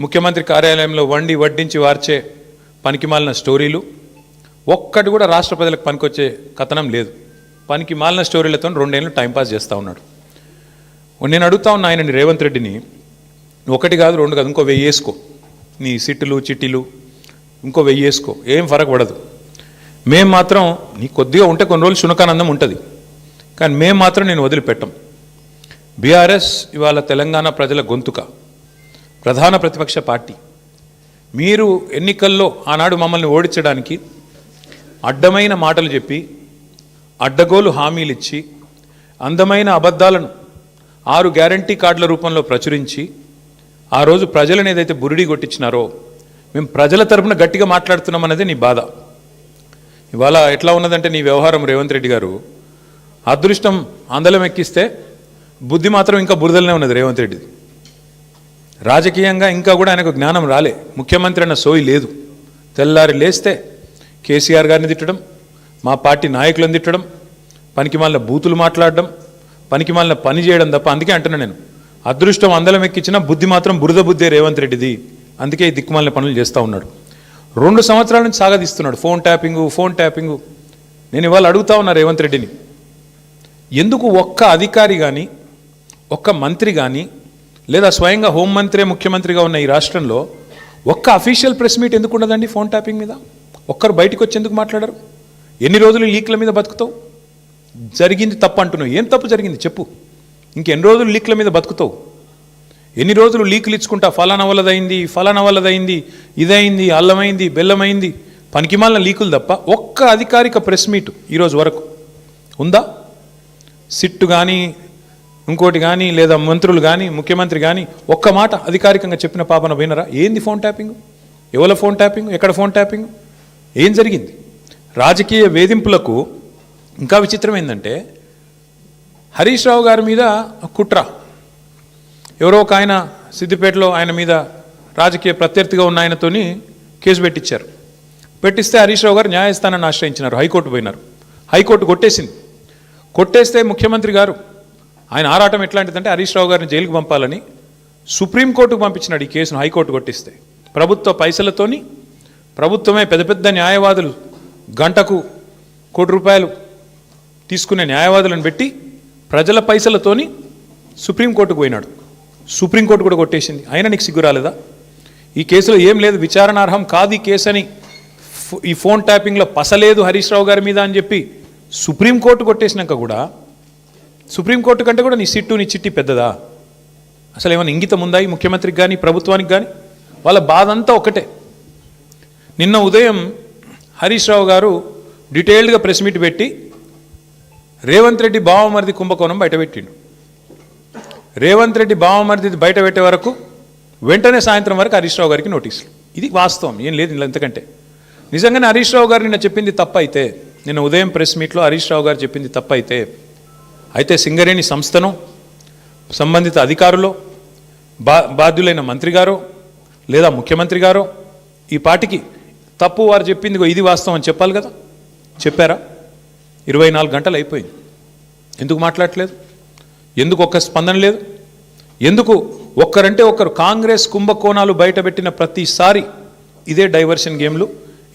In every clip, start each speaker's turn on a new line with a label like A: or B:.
A: ముఖ్యమంత్రి కార్యాలయంలో వండి వడ్డించి వార్చే పనికిమాలిన స్టోరీలు, ఒక్కటి కూడా రాష్ట్ర ప్రజలకు పనికొచ్చే కథనం లేదు. పనికిమాలిన స్టోరీలతో 2 ఏళ్ళు టైంపాస్ చేస్తూ ఉన్నాడు. నేను అడుగుతా ఉన్నా ఆయనని, రేవంత్ రెడ్డిని, 1 కాదు 2 కాదు, ఇంకో 1000 వేసుకో, నీ సిట్టులు చిట్టీలు ఇంకో 1000 వేసుకో, ఏం ఫరక్ పడదు. మేము మాత్రం నీ కొద్దిగా ఉంటే కొన్ని రోజులు శునకానందం ఉంటుంది, కానీ మేము మాత్రం నేను వదిలిపెట్టం. బీఆర్ఎస్ ఇవాళ తెలంగాణ ప్రజల గొంతుక, ప్రధాన ప్రతిపక్ష పార్టీ. మీరు ఎన్నికల్లో ఆనాడు మమ్మల్ని ఓడించడానికి అడ్డమైన మాటలు చెప్పి, అడ్డగోలు హామీలు ఇచ్చి, అందమైన అబద్ధాలను 6 గ్యారంటీ కార్డుల రూపంలో ప్రచురించి ఆ రోజు ప్రజలను ఏదైతే బురిడి కొట్టించినారో, మేము ప్రజల తరపున గట్టిగా మాట్లాడుతున్నాం అనేది నీ బాధ. ఇవాళ ఎట్లా ఉన్నదంటే నీ వ్యవహారం, రేవంత్ రెడ్డి గారు, అదృష్టం అందలం ఎక్కిస్తే బుద్ధి మాత్రం ఇంకా బురదలనే ఉన్నది రేవంత్ రెడ్డిది. రాజకీయంగా ఇంకా కూడా ఆయనకు జ్ఞానం రాలే, ముఖ్యమంత్రి అన్న సోయి లేదు. తెల్లారి లేస్తే కేసీఆర్ గారిని తిట్టడం, మా పార్టీ నాయకులను తిట్టడం, పనికిమాలిన బూతులు మాట్లాడడం, పనికిమాలిన పని చేయడం తప్ప. అందుకే అంటున్నా నేను, అదృష్టం అందలం ఎక్కించిన బుద్ధి మాత్రం బురద బుద్ధే రేవంత్ రెడ్డిది. అందుకే ఈ దిక్కుమాలిన పనులు చేస్తూ ఉన్నాడు. 2 సంవత్సరాల నుంచి సాగదీస్తున్నాడు ఫోన్ ట్యాపింగు. నేను ఇవాళ అడుగుతా ఉన్నా రేవంత్ రెడ్డిని, ఎందుకు ఒక్క అధికారి కానీ, ఒక్క మంత్రి కానీ, లేదా స్వయంగా హోంమంత్రి ముఖ్యమంత్రిగా ఉన్న ఈ రాష్ట్రంలో ఒక్క అఫీషియల్ ప్రెస్ మీట్ ఎందుకు ఉండదండి ఫోన్ ట్యాపింగ్ మీద? ఒక్కరు బయటకు వచ్చి ఎందుకు మాట్లాడరు? ఎన్ని రోజులు లీక్ల మీద బతుకుతావు? జరిగింది తప్పు అంటున్నావు, ఏం తప్పు జరిగింది చెప్పు. ఇంకెన్ని రోజులు లీక్ల మీద బతుకుతావు? ఎన్ని రోజులు లీకులు ఇచ్చుకుంటా, ఫలానా వల్లదైంది, ఇదైంది, అల్లమైంది, బెల్లమైంది, పనికిమాలిన లీకులు తప్ప ఒక్క అధికారిక ప్రెస్ మీట్ ఈరోజు వరకు ఉందా? సిట్టు కానీ, ఇంకోటి కానీ, లేదా మంత్రులు కానీ, ముఖ్యమంత్రి కానీ ఒక్క మాట అధికారికంగా చెప్పిన పాపన వినరా? ఏంది ఫోన్ ట్యాపింగ్? ఎవరి ఫోన్ ట్యాపింగ్? ఎక్కడ ఫోన్ ట్యాపింగ్? ఏం జరిగింది? రాజకీయ వేధింపులకు ఇంకా విచిత్రం ఏంటంటే, హరీష్ రావు గారి మీద కుట్ర, ఎవరో ఒక ఆయన సిద్దిపేటలో ఆయన మీద రాజకీయ ప్రత్యర్థిగా ఉన్న ఆయనతోని కేసు పెట్టించారు. పెట్టిస్తే హరీష్ రావు గారు న్యాయస్థానాన్ని ఆశ్రయించినారు, హైకోర్టు పోయినారు. హైకోర్టు కొట్టేస్తే ముఖ్యమంత్రి గారు ఆయన ఆరాటం ఎట్లాంటిదంటే హరీష్ రావు గారిని జైలుకు పంపాలని సుప్రీంకోర్టుకు పంపించినాడు ఈ కేసును. హైకోర్టు కొట్టిస్తే ప్రభుత్వ పైసలతోని, ప్రభుత్వమే పెద్ద న్యాయవాదులు గంటకు ₹1 కోటి తీసుకునే న్యాయవాదులను పెట్టి ప్రజల పైసలతోని సుప్రీంకోర్టుకు పోయినాడు. సుప్రీంకోర్టు కూడా కొట్టేసింది. అయినా నీకు సిగ్గు రాలేదా? ఈ కేసులో ఏం లేదు, విచారణార్హం కాదు ఈ కేసు అని, ఈ ఫోన్ ట్యాపింగ్లో పసలేదు హరీష్ రావు గారి మీద అని చెప్పి సుప్రీంకోర్టు కొట్టేసినాక కూడా, సుప్రీంకోర్టు కంటే కూడా నీ సిట్టు నీ చిట్టి పెద్దదా? అసలు ఏమైనా ఇంగితం ఉందా ఈ ముఖ్యమంత్రికి కానీ ప్రభుత్వానికి కానీ? వాళ్ళ బాధ అంతా ఒకటే. నిన్న ఉదయం హరీష్ రావు గారు డీటెయిల్డ్గా ప్రెస్ మీట్ పెట్టి రేవంత్ రెడ్డి బావమరిది కుంభకోణం బయటపెట్టిండు. రేవంత్ రెడ్డి బావమరిది బయట పెట్టే వరకు వెంటనే సాయంత్రం వరకు హరీష్ రావు గారికి నోటీసులు. ఇది వాస్తవం, ఏం లేదు ఇలా. ఎంతకంటే నిజంగానే హరీష్ రావు గారు నిన్న చెప్పింది తప్పైతే, నిన్న ఉదయం ప్రెస్ మీట్లో హరీష్ రావు గారు చెప్పింది అయితే సింగరేణి సంస్థను, సంబంధిత అధికారులు, బాధ్యులైన మంత్రి గారో లేదా ముఖ్యమంత్రి గారో ఈ పార్టీకి తప్పు వారు చెప్పింది ఇది వాస్తవం అని చెప్పాలి కదా. చెప్పారా? 24 గంటలు అయిపోయింది. ఎందుకు మాట్లాడట్లేదు? ఎందుకు ఒక్క స్పందన లేదు? ఎందుకు ఒక్కరంటే ఒక్కరు? కాంగ్రెస్ కుంభకోణాలు బయటపెట్టిన ప్రతిసారి ఇదే డైవర్షన్ గేమ్లు,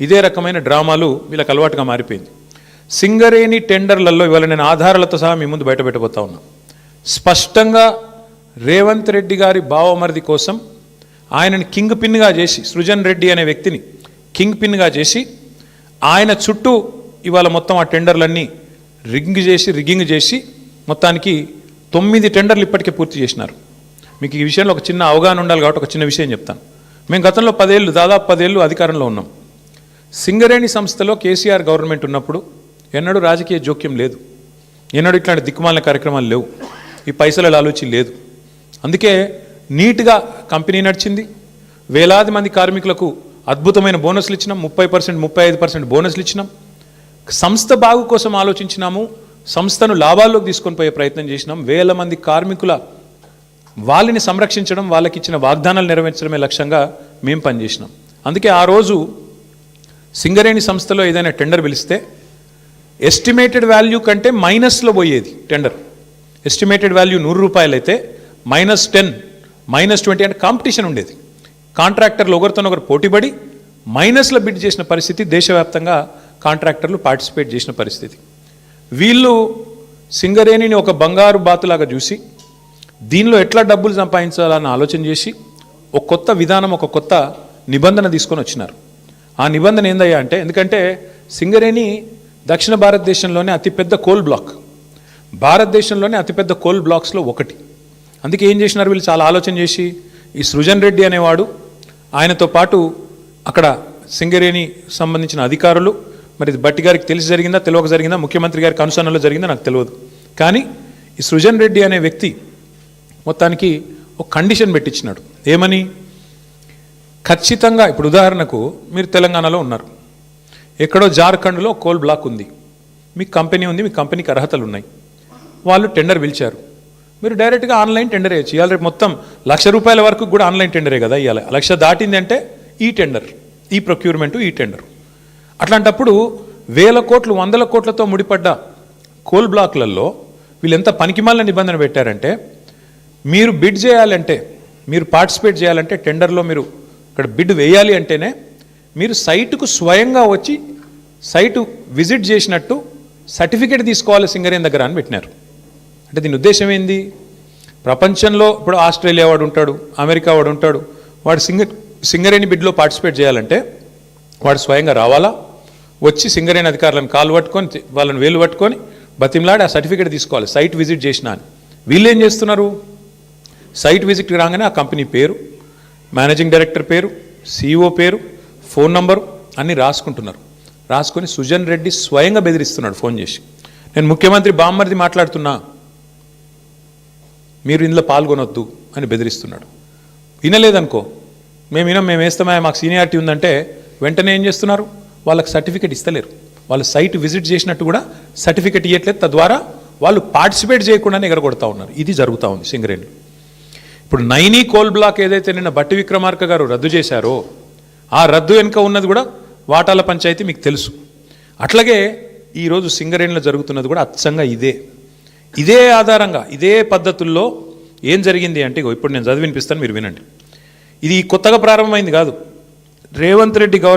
A: ఇదే రకమైన డ్రామాలు వీళ్ళకి అలవాటుగా మారిపోయింది. సింగరేణి టెండర్లలో ఇవాళ నేను ఆధారాలతో సహా మీ ముందు బయటపెట్టబోతా ఉన్నా. స్పష్టంగా రేవంత్ రెడ్డి గారి బావమరిది కోసం ఆయనని కింగ్ పిన్గా చేసి, సృజన్ రెడ్డి అనే వ్యక్తిని కింగ్ పిన్గా చేసి, ఆయన చుట్టూ ఇవాళ మొత్తం ఆ టెండర్లన్నీ రిగ్గింగ్ చేసి మొత్తానికి 9 టెండర్లు ఇప్పటికే పూర్తి చేసినారు. మీకు ఈ విషయంలో ఒక చిన్న అవగాహన ఉండాలి కాబట్టి ఒక చిన్న విషయం చెప్తాను. మేము గతంలో దాదాపు 10 ఏళ్ళు అధికారంలో ఉన్నాం. సింగరేణి సంస్థలో కేసీఆర్ గవర్నమెంట్ ఉన్నప్పుడు ఎన్నడూ రాజకీయ జోక్యం లేదు, ఎన్నడూ ఇట్లాంటి దిక్కుమాలిన కార్యక్రమాలు లేవు, ఈ పైసల ఆలోచన లేదు. అందుకే నీట్గా కంపెనీ నడిచింది. వేలాది మంది కార్మికులకు అద్భుతమైన బోనస్లు ఇచ్చినాం, 30%, 35% బోనస్లు ఇచ్చినాం. సంస్థ బాగు కోసం ఆలోచించినాము, సంస్థను లాభాల్లోకి తీసుకొని పోయే ప్రయత్నం చేసినాం. వేల మంది కార్మికుల వాళ్ళని సంరక్షించడం, వాళ్ళకి ఇచ్చిన వాగ్దానాలు నెరవేర్చడమే లక్ష్యంగా మేము పనిచేసినాం. అందుకే ఆ రోజు సింగరేణి సంస్థలో ఏదైనా టెండర్ పిలిస్తే ఎస్టిమేటెడ్ వాల్యూ కంటే మైనస్లో పోయేది టెండర్. ఎస్టిమేటెడ్ వాల్యూ ₹100 అయితే -10, -20 అంటే కాంపిటీషన్ ఉండేది. కాంట్రాక్టర్లు ఒకరితోనొకరు పోటీపడి మైనస్లో బిడ్ చేసిన పరిస్థితి, దేశవ్యాప్తంగా కాంట్రాక్టర్లు పార్టిసిపేట్ చేసిన పరిస్థితి. వీళ్ళు సింగరేణిని ఒక బంగారు బాతులాగా చూసి దీనిలో ఎట్లా డబ్బులు సంపాదించాలని ఆలోచన చేసి ఒక కొత్త విధానం, ఒక కొత్త నిబంధన తీసుకొని వచ్చినారు. ఆ నిబంధన ఏందయ్యా అంటే, ఎందుకంటే సింగరేణి దక్షిణ భారతదేశంలోనే అతిపెద్ద కోల్ బ్లాక్, భారతదేశంలోనే అతిపెద్ద కోల్ బ్లాక్స్లో ఒకటి. అందుకే ఏం చేసినారు వీళ్ళు, చాలా ఆలోచన చేసి ఈ సృజన్ రెడ్డి అనేవాడు, ఆయనతో పాటు అక్కడ సింగరేణి సంబంధించిన అధికారులు, మరి ఇది బట్టి గారికి తెలిసి జరిగిందా తెలియక జరిగిందా, ముఖ్యమంత్రి గారికి అనుసరణలో జరిగిందా నాకు తెలియదు, కానీ ఈ సృజన్ రెడ్డి అనే వ్యక్తి మొత్తానికి ఒక కండిషన్ పెట్టించినాడు. ఏమని? ఖచ్చితంగా ఇప్పుడు ఉదాహరణకు మీరు తెలంగాణలో ఉన్నారు, ఎక్కడో జార్ఖండ్లో కోల్ బ్లాక్ ఉంది, మీకు కంపెనీ ఉంది, మీ కంపెనీకి అర్హతలు ఉన్నాయి, వాళ్ళు టెండర్ పిలిచారు, మీరు డైరెక్ట్గా ఆన్లైన్ టెండర్ వేయచ్చు. ఇవాళ రేపు మొత్తం ₹1,00,000 వరకు కూడా ఆన్లైన్ టెండరే కదా ఇవాళ. 1,00,000 దాటింది అంటే ఈ టెండర్, ఈ ప్రొక్యూర్మెంటు, ఈ టెండర్. అట్లాంటప్పుడు 1,000 కోట్లు 100 కోట్లతో ముడిపడ్డ కోల్ బ్లాక్లలో వీళ్ళు ఎంత పనికిమాలిన నిబంధన పెట్టారంటే, మీరు బిడ్ చేయాలంటే, మీరు పార్టిసిపేట్ చేయాలంటే, టెండర్లో మీరు ఇక్కడ బిడ్ వేయాలి అంటేనే మీరు సైటుకు స్వయంగా వచ్చి సైటు విజిట్ చేసినట్టు సర్టిఫికేట్ తీసుకోవాలి సింగరేణి దగ్గర అని పెట్టినారు. అంటే దీని ఉద్దేశం ఏంది? ప్రపంచంలో ఇప్పుడు ఆస్ట్రేలియా వాడు ఉంటాడు, అమెరికా వాడు ఉంటాడు, వాడు సింగరేణి బిడ్లో పార్టిసిపేట్ చేయాలంటే వాడు స్వయంగా రావాలా, వచ్చి సింగరేణి అధికారులను కాలు పట్టుకొని, వాళ్ళని వేలు పట్టుకొని బతిమలాడి ఆ సర్టిఫికేట్ తీసుకోవాలి, సైట్ విజిట్ చేసినా అని. వీళ్ళు ఏం చేస్తున్నారు? సైట్ విజిట్కి రాగానే ఆ కంపెనీ పేరు, మేనేజింగ్ డైరెక్టర్ పేరు, CEO పేరు, ఫోన్ నంబరు అన్నీ రాసుకుంటున్నారు. రాసుకొని సుజన్ రెడ్డి స్వయంగా బెదిరిస్తున్నాడు ఫోన్ చేసి, నేను ముఖ్యమంత్రి బామ్మర్ది మాట్లాడుతున్నా, మీరు ఇందులో పాల్గొనొద్దు అని బెదిరిస్తున్నాడు. వినలేదనుకో, మేము వేస్తామా, మాకు సీనియారిటీ ఉందంటే వెంటనే ఏం చేస్తున్నారు? వాళ్ళకి సర్టిఫికేట్ ఇస్తలేరు, వాళ్ళు సైట్ విజిట్ చేసినట్టు కూడా సర్టిఫికేట్ ఇవ్వట్లేదు, తద్వారా వాళ్ళు పార్టిసిపేట్ చేయకుండానే ఎగరగొడతా ఉన్నారు. ఇది జరుగుతూ ఉంది సింగరేణిలో. ఇప్పుడు నైనీ కోల్ బ్లాక్ ఏదైతే నిన్న బట్టి విక్రమార్క గారు రద్దు చేశారో, ఆ రద్దు వెనుక ఉన్నది కూడా వాటాల పంచాయతీ మీకు తెలుసు. అట్లాగే ఈరోజు సింగరేణిలో జరుగుతున్నది కూడా అచ్చంగా ఇదే ఆధారంగా, ఇదే పద్ధతుల్లో ఏం జరిగింది అంటే, ఇప్పుడు నేను చదివినిపిస్తాను, మీరు వినండి. ఇది కొత్తగా ప్రారంభమైంది కాదు. రేవంత్ రెడ్డి గారి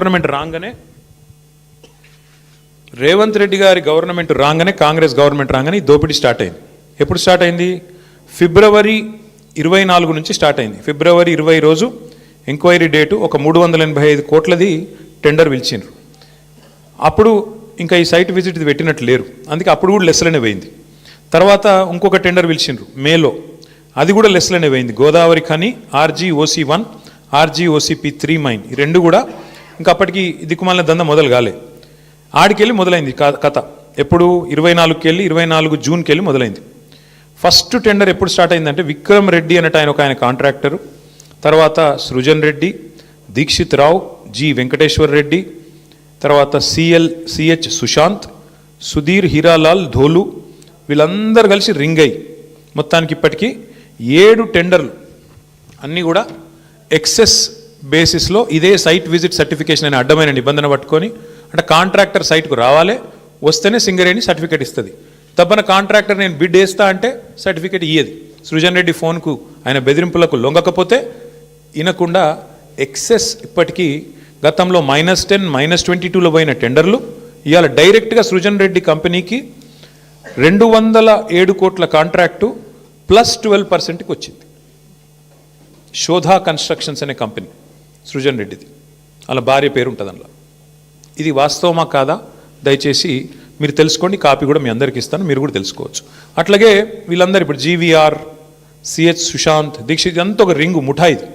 A: గవర్నమెంట్ రాగానే, కాంగ్రెస్ గవర్నమెంట్ రాగానే ఈ దోపిడీ స్టార్ట్ అయింది. ఎప్పుడు స్టార్ట్ అయింది? ఫిబ్రవరి 24 నుంచి స్టార్ట్ అయింది. ఫిబ్రవరి 20 రోజు ఎంక్వైరీ డేటు, ఒక 385 కోట్లది టెండర్ పిలిచిండ్రు. అప్పుడు ఇంకా ఈ సైట్ విజిట్ పెట్టినట్టు లేరు, అందుకే అప్పుడు కూడా లెస్లనే పోయింది. తర్వాత ఇంకొక టెండర్ పిలిచిండ్రు మేలో, అది కూడా లెస్లనే పోయింది. Godavari Khani RGOC1, RGOCP3 mine, ఈ రెండు కూడా ఇంకా అప్పటికి దిక్కుమాలిన దంద మొదలు కాలే. ఆడికెళ్ళి మొదలైంది కథ. ఎప్పుడు? 24కి వెళ్ళి 24 జూన్కి వెళ్ళి మొదలైంది. ఫస్ట్ టెండర్ ఎప్పుడు స్టార్ట్ అయిందంటే, విక్రమ్ రెడ్డి అన్నట్టు ఆయన కాంట్రాక్టరు, తర్వాత సృజన్ రెడ్డి, దీక్షిత్ రావు, G వెంకటేశ్వర్ రెడ్డి, తర్వాత CH సుశాంత్, సుధీర్ హీరాలాల్ ధోలు, వీళ్ళందరూ కలిసి రింగ్ అయ్యి మొత్తానికి ఇప్పటికీ 7 టెండర్లు అన్నీ కూడా ఎక్సెస్ బేసిస్లో ఇదే సైట్ విజిట్ సర్టిఫికేషన్ అనే అడ్డమైన నిబంధన పట్టుకొని, అంటే కాంట్రాక్టర్ సైట్కు రావాలి, వస్తేనే సింగరేణి సర్టిఫికేట్ ఇస్తుంది. తప్పన కాంట్రాక్టర్ నేను బిడ్ వేస్తా అంటే సర్టిఫికేట్ ఇయ్యేది. సృజన్ రెడ్డి ఫోన్కు ఆయన బెదిరింపులకు లొంగకపోతే వినకుండా ఎక్సెస్, ఇప్పటికీ గతంలో -10, -22లో పోయిన టెండర్లు ఇవాళ డైరెక్ట్గా సృజన్ రెడ్డి కంపెనీకి 207 కోట్ల కాంట్రాక్టు +12%కి వచ్చింది. శోధా కన్స్ట్రక్షన్స్ అనే కంపెనీ సృజన్ రెడ్డిది, అలా భార్య పేరు ఉంటుంది అందులో. ఇది వాస్తవమా కాదా దయచేసి మీరు తెలుసుకోండి, కాపీ కూడా మీ అందరికీ ఇస్తాను, మీరు కూడా తెలుసుకోవచ్చు. అట్లాగే వీళ్ళందరూ ఇప్పుడు GVR, CH సుశాంత్, దీక్షిత్, ఇదంతా ఒక రింగు ముఠా. ఇది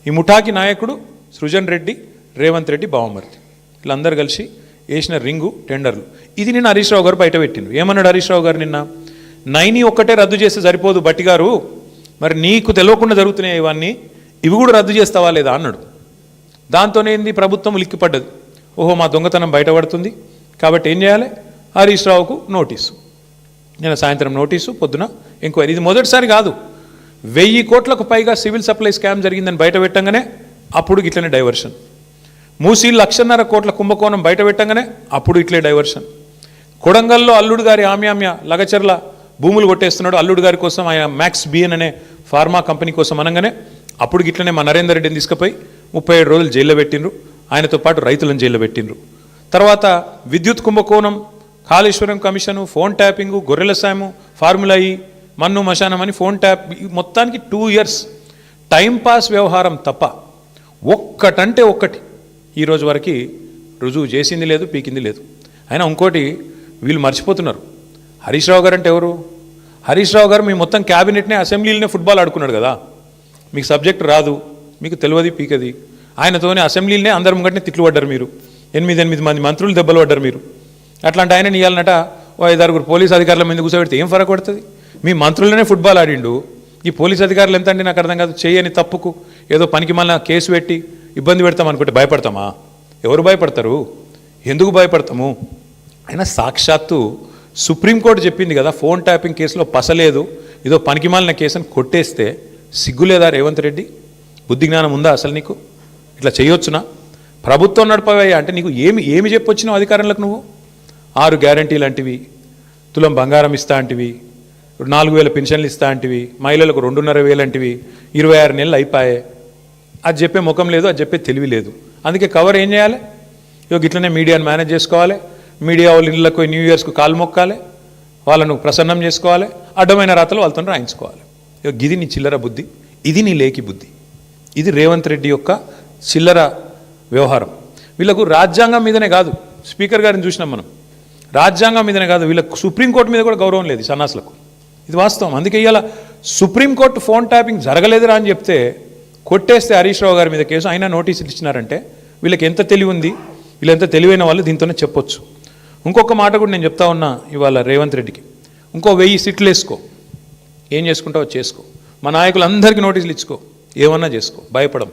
A: ఈ ముఠాకి నాయకుడు సృజన్ రెడ్డి, రేవంత్ రెడ్డి బావమర్ది, వీళ్ళందరూ కలిసి వేసిన రింగు టెండర్లు. ఇది నిన్న హరీష్ రావు గారు బయట పెట్టిండు. ఏమన్నాడు హరీష్ రావు గారు నిన్న? నైని ఒక్కటే రద్దు చేస్తే సరిపోదు బట్టి గారు, మరి నీకు తెలియకుండా జరుగుతున్నాయి ఇవన్నీ, ఇవి కూడా రద్దు చేస్తావా లేదా అన్నాడు. దాంతోనేంది ప్రభుత్వం లిక్కిపడ్డది. ఓహో, మా దొంగతనం బయటపడుతుంది కాబట్టి ఏం చేయాలి? హరీష్ రావుకు నోటీసు, నేను సాయంత్రం నోటీసు, పొద్దున ఎంక్వైరీ. ఇది మొదటిసారి కాదు, 1000 కోట్లకు పైగా సివిల్ సప్లై స్కామ్ జరిగిందని బయట పెట్టంగానే అప్పుడు ఇట్లనే డైవర్షన్. మూసీ 1,50,000 కోట్ల కుంభకోణం బయట పెట్టంగానే అప్పుడు ఇట్లే డైవర్షన్. కొడంగల్లో అల్లుడు గారి ఆమ్యామ్య లగచర్ల భూములు కొట్టేస్తున్నాడు, అల్లుడు గారి కోసం ఆయన మ్యాక్స్ బిఎన్ అనే ఫార్మా కంపెనీ కోసం అనగానే అప్పుడు గిట్లనే మా నరేందర్ రెడ్డిని తీసుకుపోయి 37 రోజులు జైల్లో పెట్టిండ్రు. ఆయనతో పాటు రైతులను జైల్లో పెట్టిండ్రు. తర్వాత విద్యుత్ కుంభకోణం, కాళేశ్వరం కమిషను, ఫోన్ ట్యాపింగు, గొర్రెల సాము, ఫార్ములా ఈ, మన్ను మశానం అని ఫోన్ ట్యాప్, మొత్తానికి 2 years టైంపాస్ వ్యవహారం తప్ప ఒక్కటంటే ఒక్కటి ఈరోజు వరకు రుజువు చేసింది లేదు, పీకింది లేదు. అయినా ఇంకోటి వీళ్ళు మర్చిపోతున్నారు. హరీష్ రావు గారు అంటే ఎవరు? హరీష్ రావు గారు మీ మొత్తం క్యాబినెట్నే, అసెంబ్లీలోనే ఫుట్బాల్ ఆడుకున్నాడు కదా. మీకు సబ్జెక్ట్ రాదు, మీకు తెలియదు, పీకది. ఆయనతోనే అసెంబ్లీలోనే అందరి ముంగట్నే తిట్లు పడ్డారు మీరు. 8 మంది మంత్రులు దెబ్బలు పడ్డారు మీరు. అట్లాంటి ఆయన ఇయ్యాలన్నట 5-6 పోలీసు అధికారుల మీద కూర్చోబెడితే ఏం ఫరక పడుతుంది? మీ మంత్రులనే ఫుట్బాల్ ఆడిండు, ఈ పోలీసు అధికారులు ఎంత అండి నాకు అర్థం కాదు. చేయని తప్పుకు ఏదో పనికి మళ్ళీ కేసు పెట్టి ఇబ్బంది పెడతాం అనుకుంటే భయపడతామా? ఎవరు భయపడతారు? ఎందుకు భయపడతాము? అయినా సాక్షాత్తు సుప్రీంకోర్టు చెప్పింది కదా, ఫోన్ ట్యాపింగ్ కేసులో పసలేదు, ఏదో పనికిమాలిన కేసు అని కొట్టేస్తే సిగ్గులేదా రేవంత్ రెడ్డి? బుద్ధి జ్ఞానం ఉందా అసలు నీకు? ఇట్లా చేయొచ్చునా? ప్రభుత్వం నడపవయ్యా అంటే నీకు ఏమి చెప్పొచ్చినావు అధికారంలోకి? నువ్వు 6 గ్యారంటీలు అంటివి, తులం బంగారం ఇస్తా అంటివి, 4,000 పెన్షన్లు ఇస్తా అంటివి, మహిళలకు 2,500 అంటివి, 26 నెలలు అయిపోయాయి. అది చెప్పే ముఖం లేదు, అది చెప్పే తెలివి లేదు. అందుకే కవర్ ఏం చేయాలి? ఇట్లనే మీడియాను మేనేజ్ చేసుకోవాలి, మీడియా వాళ్ళ ఇళ్ళకు న్యూ ఇయర్స్కు కాలు మొక్కాలి, వాళ్ళను ప్రసన్నం చేసుకోవాలి, అడ్డమైన రాతలు వాళ్ళతో రాయించుకోవాలి. గిది నీ చిల్లర బుద్ధి, ఇది నీ లేకి బుద్ధి, ఇది రేవంత్ రెడ్డి యొక్క చిల్లర వ్యవహారం. వీళ్ళకు రాజ్యాంగం మీదనే కాదు, స్పీకర్ గారిని చూసినాం మనం, రాజ్యాంగం మీదనే కాదు, వీళ్ళకు సుప్రీంకోర్టు మీద కూడా గౌరవం లేదు సన్నాసులకు. ఇది వాస్తవం. అందుకే ఇవాళ సుప్రీంకోర్టు ఫోన్ ట్యాపింగ్ జరగలేదురా అని చెప్తే కొట్టేస్తే హరీష్ రావు గారి మీద కేసు, అయినా నోటీసులు ఇచ్చినారంటే వీళ్ళకి ఎంత తెలివి ఉంది, వీళ్ళు ఎంత తెలివైన వాళ్ళు దీంతోనే చెప్పొచ్చు. ఇంకొక మాట కూడా నేను చెప్తా ఉన్నా ఇవాళ రేవంత్ రెడ్డికి, ఇంకో 1000 సీట్లు వేసుకో, ఏం చేసుకుంటావో చేసుకో, మా నాయకులందరికీ నోటీసులు ఇచ్చుకో, ఏమన్నా చేసుకో, భయపడం.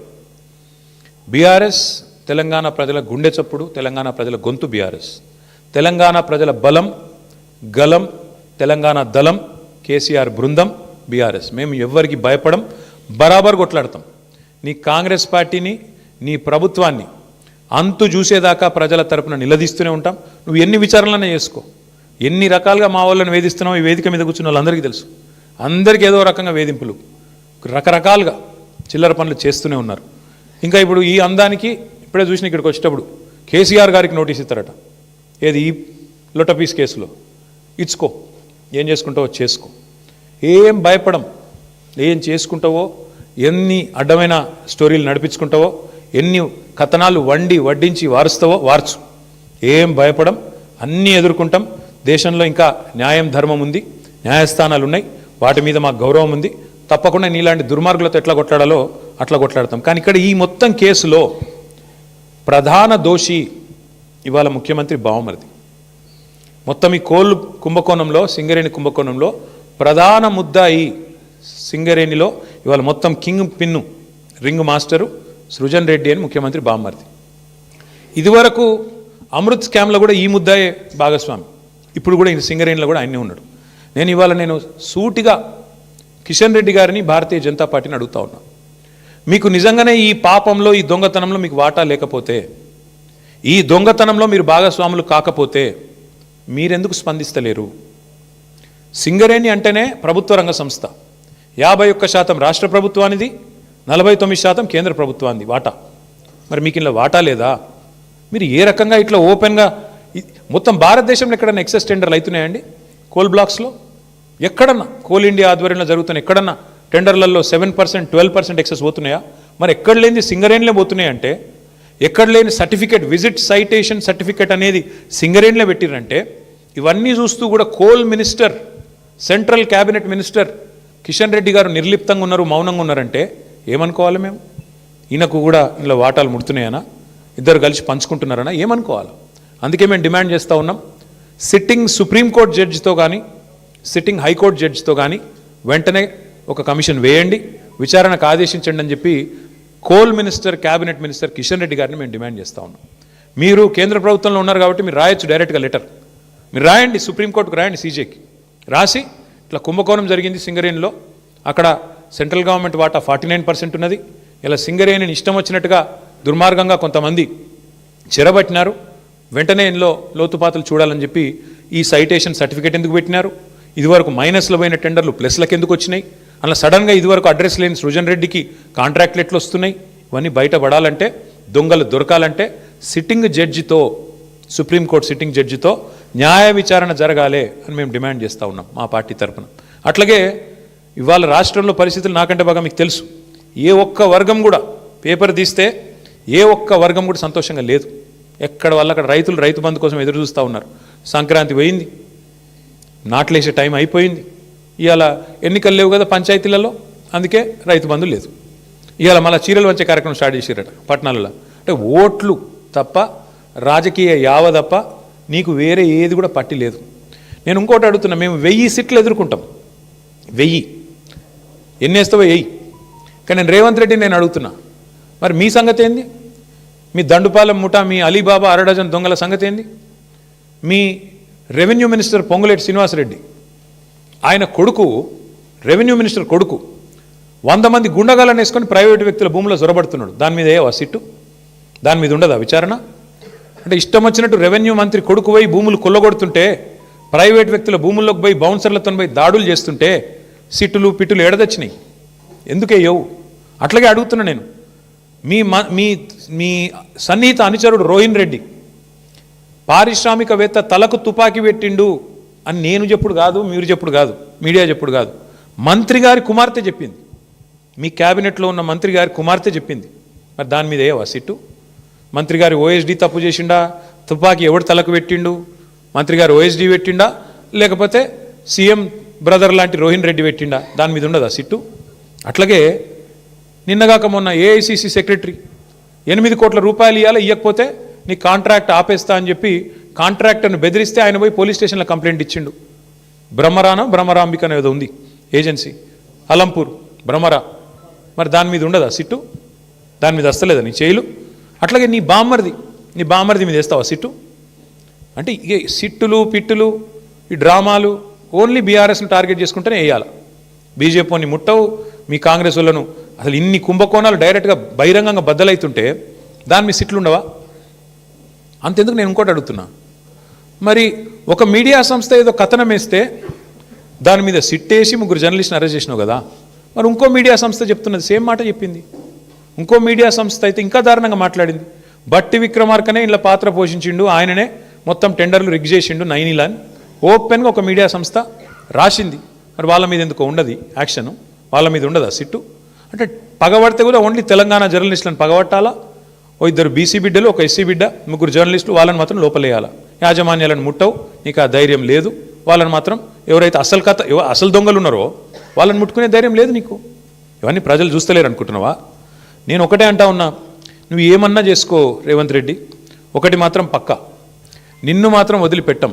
A: బీఆర్ఎస్ తెలంగాణ ప్రజల గుండె చప్పుడు, తెలంగాణ ప్రజల గొంతు బీఆర్ఎస్, తెలంగాణ ప్రజల బలం, గలం, తెలంగాణ దళం, కేసీఆర్ బృందం బీఆర్ఎస్. మేము ఎవ్వరికి భయపడం, బరాబర్ కొట్లాడతాం. నీ కాంగ్రెస్ పార్టీని, నీ ప్రభుత్వాన్ని అంతు చూసేదాకా ప్రజల తరపున నిలదీస్తూనే ఉంటాం. నువ్వు ఎన్ని విచారణలనే చేసుకో, ఎన్ని రకాలుగా మా వాళ్ళని వేధిస్తున్నావు, ఈ వేదిక మీద కూర్చున్న వాళ్ళందరికీ తెలుసు. అందరికీ ఏదో రకంగా వేధింపులు, రకరకాలుగా చిల్లర పనులు చేస్తూనే ఉన్నారు. ఇంకా ఇప్పుడు ఈ అందానికి ఇప్పుడే చూసిన ఇక్కడికి వచ్చేటప్పుడు కేసీఆర్ గారికి నోటీస్ ఇస్తారట, ఏది ఈ లొటపీస్ కేసులో. ఇచ్చుకో, ఏం చేసుకుంటావో చేసుకో, ఏం భయపడం. ఏం చేసుకుంటావో, ఎన్ని అడ్డమైన స్టోరీలు నడిపించుకుంటావో, ఎన్ని కథనాలు వడ్డించి వారుస్తావో వార్చు, ఏం భయపడం. అన్నీ ఎదుర్కొంటాం. దేశంలో ఇంకా న్యాయం, ధర్మం ఉంది, న్యాయస్థానాలు ఉన్నాయి, వాటి మీద మాకు గౌరవం ఉంది. తప్పకుండా నీలాంటి దుర్మార్గులతో ఎట్లా కొట్లాడాలో అట్లా కొట్లాడతాం. కానీ ఇక్కడ ఈ మొత్తం కేసులో ప్రధాన దోషి ఇవాళ ముఖ్యమంత్రి బావమరిది. మొత్తం ఈ కోళ్ళు కుంభకోణంలో, సింగరేణి కుంభకోణంలో ప్రధాన ముద్దాయి సింగరేణిలో ఇవాళ మొత్తం king pin, ring master Srujan Reddy అని ముఖ్యమంత్రి బావమరిది. ఇదివరకు అమృత్ స్కామ్లో కూడా ఈ ముద్దాయే భాగస్వామి, ఇప్పుడు కూడా ఈ సింగరేణిలో కూడా ఆయనే ఉన్నాడు. నేను సూటిగా కిషన్ రెడ్డి గారిని, భారతీయ జనతా పార్టీని అడుగుతా ఉన్నా, మీకు నిజంగానే ఈ పాపంలో, ఈ దొంగతనంలో మీకు వాటా లేకపోతే, ఈ దొంగతనంలో మీరు భాగస్వాములు కాకపోతే మీరెందుకు స్పందిస్తలేరు? సింగరేణి అంటేనే ప్రభుత్వ రంగ సంస్థ, 51% రాష్ట్ర ప్రభుత్వానిది, 49% కేంద్ర ప్రభుత్వానికి వాటా. మరి మీకు ఇలా వాటా లేదా? మీరు ఏ రకంగా ఇట్లా ఓపెన్గా మొత్తం భారతదేశంలో ఎక్కడన్నా ఎక్సెస్ టెండర్లు అవుతున్నాయండి? కోల్ బ్లాక్స్లో ఎక్కడన్నా, కోల్ ఇండియా ఆధ్వర్యంలో జరుగుతున్న ఎక్కడన్నా టెండర్లలో 7%, 12% ఎక్సెస్ పోతున్నాయా? మరి ఎక్కడ లేని సింగరేణిలో పోతున్నాయంటే, ఎక్కడ లేని సర్టిఫికేట్, విజిట్ సైటేషన్ సర్టిఫికేట్ అనేది సింగరేణిలో పెట్టిరంటే, ఇవన్నీ చూస్తూ కూడా coal minister, central cabinet minister Kishan Reddy గారు నిర్లిప్తంగా ఉన్నారు, మౌనంగా ఉన్నారంటే ఏమనుకోవాలి మేము? ఈయనకు కూడా ఇలా వాటాలు ముడుతున్నాయనా, ఇద్దరు కలిసి పంచుకుంటున్నారనా ఏమనుకోవాలి? అందుకే మేము డిమాండ్ చేస్తూ ఉన్నాం, సిట్టింగ్ సుప్రీంకోర్టు జడ్జితో కానీ, సిట్టింగ్ హైకోర్టు జడ్జితో కానీ వెంటనే ఒక కమిషన్ వేయండి, విచారణకు ఆదేశించండి అని చెప్పి coal minister, cabinet minister Kishan Reddy గారిని మేము డిమాండ్ చేస్తూ ఉన్నాం. మీరు కేంద్ర ప్రభుత్వంలో ఉన్నారు కాబట్టి మీరు రాయొచ్చు డైరెక్ట్గా లెటర్, మీరు రాయండి, సుప్రీంకోర్టుకు రాయండి, సీజేకి రాసి ఇట్లా కుంభకోణం జరిగింది సింగరేణిలో, అక్కడ సెంట్రల్ గవర్నమెంట్ వాటా 49% ఉన్నది, ఇలా సింగరేణిని ఇష్టం వచ్చినట్టుగా దుర్మార్గంగా కొంతమంది చెరబట్టినారు, వెంటనే ఇందులో లోతుపాతులు చూడాలని చెప్పి ఈ సైటేషన్ సర్టిఫికేట్ ఎందుకు పెట్టినారు, ఇదివరకు మైనస్లో పోయిన టెండర్లు ప్లస్లకు ఎందుకు వచ్చినాయి అలా సడన్గా ఇదివరకు అడ్రస్ లేని సృజన్ రెడ్డికి కాంట్రాక్ట్లు ఎట్లు వస్తున్నాయి? ఇవన్నీ బయటపడాలంటే, దొంగలు దొరకాలంటే సిట్టింగ్ జడ్జితో, సుప్రీంకోర్టు సిట్టింగ్ జడ్జితో న్యాయ విచారణ జరగాలి అని మేము డిమాండ్ చేస్తూ ఉన్నాం మా పార్టీ తరఫున. అట్లాగే ఇవాళ రాష్ట్రంలో పరిస్థితులు నాకంటే బాగా మీకు తెలుసు. ఏ ఒక్క వర్గం కూడా పేపర్ తీస్తే ఏ ఒక్క వర్గం కూడా సంతోషంగా లేదు. ఎక్కడ వాళ్ళు అక్కడ రైతులు రైతు బంధు కోసం ఎదురు చూస్తూ ఉన్నారు. సంక్రాంతి పోయింది, నాట్లేసే టైం అయిపోయింది. ఇవాళ ఎన్నికలు లేవు కదా పంచాయతీలలో, అందుకే రైతు బంధు లేదు. ఇవాళ మళ్ళీ చీరలు వచ్చే కార్యక్రమం స్టార్ట్ చేసారట పట్టణాలలో. అంటే ఓట్లు తప్ప, రాజకీయ యావ తప్ప నీకు వేరే ఏది కూడా పట్టి లేదు. నేను ఇంకోటి అడుగుతున్నా, మేము 1000 సీట్లు ఎదుర్కొంటాం, 1000 ఎన్నేస్తావో వెయ్యి. కానీ నేను రేవంత్ రెడ్డిని నేను అడుగుతున్నా, మరి మీ సంగతి ఏంది? మీ దండుపాలెం ముఠా, మీ అలీబాబా అరడజన్ దొంగల సంగతి ఏంది? మీ రెవెన్యూ మినిస్టర్ పొంగులేటి శ్రీనివాసరెడ్డి, ఆయన కొడుకు, రెవెన్యూ మినిస్టర్ కొడుకు 100 మంది గుండగాలను వేసుకొని ప్రైవేటు వ్యక్తుల భూముల్లో జొరబడుతున్నాడు. దాని మీద ఏవా సిట్టు? దాని మీద ఉండదా విచారణ? అంటే ఇష్టం వచ్చినట్టు రెవెన్యూ మంత్రి కొడుకు పోయి భూములు కొల్లగొడుతుంటే, ప్రైవేట్ వ్యక్తుల భూముల్లోకి పోయి బౌన్సర్లతో పోయి దాడులు చేస్తుంటే సిట్టులు పిట్టులు ఎడదొచ్చినాయి? ఎందుకేయవు? అట్లాగే అడుగుతున్నా నేను. మీ మీ మీ సన్నిహిత అనుచరుడు రోహిన్ రెడ్డి పారిశ్రామికవేత్త తలకు తుపాకీ పెట్టిండు అని నేను చెప్పుడు కాదు, మీరు చెప్పుడు కాదు, మీడియా చెప్పుడు కాదు, మంత్రి గారి కుమార్తె చెప్పింది. మీ క్యాబినెట్లో ఉన్న మంత్రి గారి కుమార్తె చెప్పింది. మరి దాని మీద ఏవా సిట్టు? మంత్రి గారి ఓఎస్డీ తప్పు చేసిండా? తుపాకీ ఎవడు తలకు పెట్టిండు? మంత్రి గారు ఓఎస్డీ పెట్టిండా, లేకపోతే సీఎం బ్రదర్ లాంటి రోహిన్ రెడ్డి పెట్టిండా? దాని మీద ఉండదా సిట్టు? అట్లాగే నిన్నగాక మొన్న ఏఐసిసి సెక్రటరీ 8 కోట్ల రూపాయలు ఇవ్వకపోతే నీ కాంట్రాక్ట్ ఆపేస్తా అని చెప్పి కాంట్రాక్టర్ని బెదిరిస్తే ఆయన పోయి పోలీస్ స్టేషన్లో కంప్లైంట్ ఇచ్చిండు. భ్రమరాంబిక అనేది ఉంది ఏజెన్సీ, అలంపూర్ భ్రమరా. మరి దాని మీద ఉండదా సిట్టు? దాని మీద వస్తలేదా నీ చేయిలు? అట్లాగే నీ బామ్మర్ది మీద వేస్తావా సిట్టు? అంటే ఇక సిట్టులు పిట్టులు ఈ డ్రామాలు ఓన్లీ బీఆర్ఎస్ని టార్గెట్ చేసుకుంటేనే వేయాలి. బీజేపీని ముట్టవు, మీ కాంగ్రెస్ వాళ్ళను అసలు ఇన్ని కుంభకోణాలు డైరెక్ట్గా బహిరంగంగా బద్దలవుతుంటే దాని మీద సిట్లు ఉండవా? అంతెందుకు నేను ఇంకోటి అడుగుతున్నా, మరి ఒక మీడియా సంస్థ ఏదో కథనం వేస్తే దాని మీద సిట్టేసి 3 జర్నలిస్ట్ని అరెస్ట్ చేసినావు కదా, మరి ఇంకో మీడియా సంస్థ చెప్తున్నది సేమ్ మాట చెప్పింది. ఇంకో మీడియా సంస్థ అయితే ఇంకా దారుణంగా మాట్లాడింది. బట్టి విక్రమార్కనే ఇలా పాత్ర పోషించిండు, ఆయననే మొత్తం టెండర్లు రిగ్ చేసిండు నైనిలా అని ఓపెన్గా ఒక మీడియా సంస్థ రాసింది. మరి వాళ్ళ మీద ఎందుకో ఉండదు యాక్షను? వాళ్ళ మీద ఉండదా సిట్టు? అంటే పగబడితే కూడా ఓన్లీ తెలంగాణ జర్నలిస్టులను పగబట్టాలా? ఓ 2 బీసీ బిడ్డలు, ఒక ఎస్సీ బిడ్డ, 3 జర్నలిస్టులు, వాళ్ళని మాత్రం లోపలేయాలా? యాజమాన్యాలను ముట్టవు, నీకు ఆ ధైర్యం లేదు. వాళ్ళని మాత్రం ఎవరైతే అసలు దొంగలు ఉన్నారో వాళ్ళని ముట్టుకునే ధైర్యం లేదు నీకు. ఇవన్నీ ప్రజలు చూస్తలేరు అనుకుంటున్నావా? నేను ఒకటే అంటా ఉన్నా, నువ్వు ఏమన్నా చేసుకో రేవంత్ రెడ్డి, ఒకటి మాత్రం పక్కా, నిన్ను మాత్రం వదిలిపెట్టం.